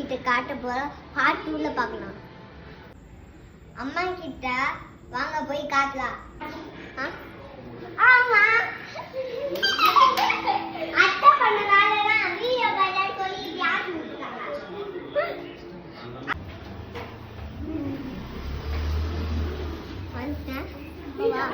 கிட்ட காட்ட போறோம். பார்ட் 2ல பார்க்கலாம். அம்மா கிட்ட வாங்க போய் காட்டலாம். ஆமா அத்தை பண்ணனால தான் வீடியோ காட்டலாம் சொல்லி யார் விட்டுட்டாங்க. வந்துட்டேன். வா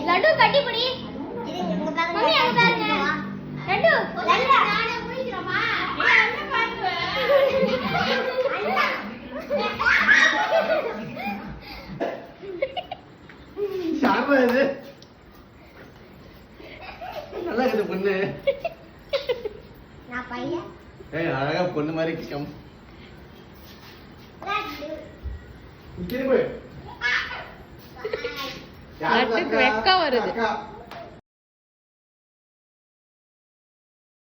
லட்டு கட்டி புடி. மம்மி அங்க பாருங்க. லட்டு நானே முடிக்கிறோமா? என்ன பாருங்க. சாமா இது நல்லா இருக்குது பொண்ணு. நான் பையன். ஏய் அழகா பொண்ணு மாதிரி கிஷம். லட்டு இங்கே போய் லட்டுக்கு வெக்கம் வருது.